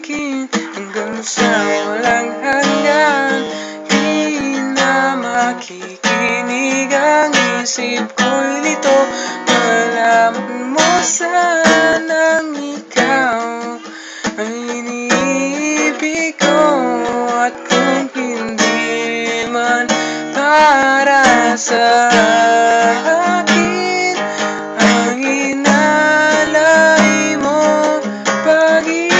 akin hanggang sa walang hanggan. Di na makikinig ang isip ko'y lito. Malaman mo sanang ikaw ang iniibig ko. At kung hindi man para sa akin ang inalay mo pag-ibig,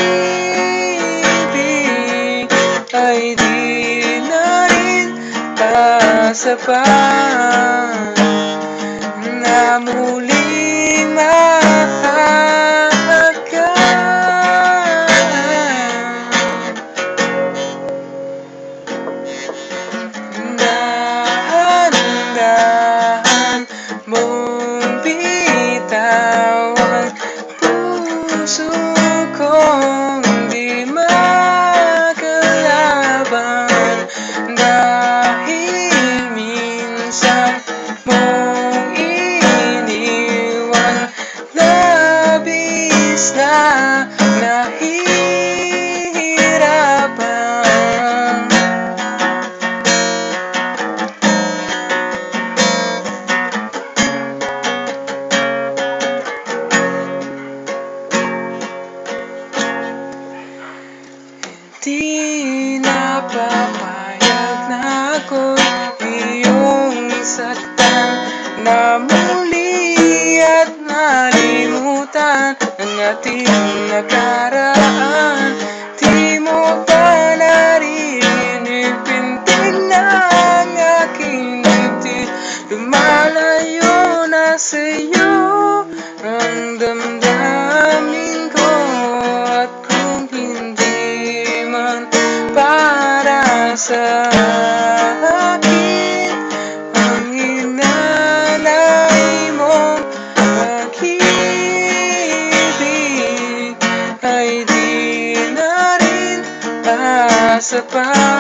ay di na rin sapat na muling dahan-dahan mong bitawan puso kong di makalaban. Dahil minsan mong iniwan, labis na nahihirapan. Di na papayag na ako'y iyong saktan, na muli at malimutan ang ating nakaraan. Di mo ba naririnig pintig ng aking dibdib? Lumalayo na sa'yo ang damdamin ko. At kung hindi man para sa akin ang inalay mong pag-ibig, ay di na rin sapat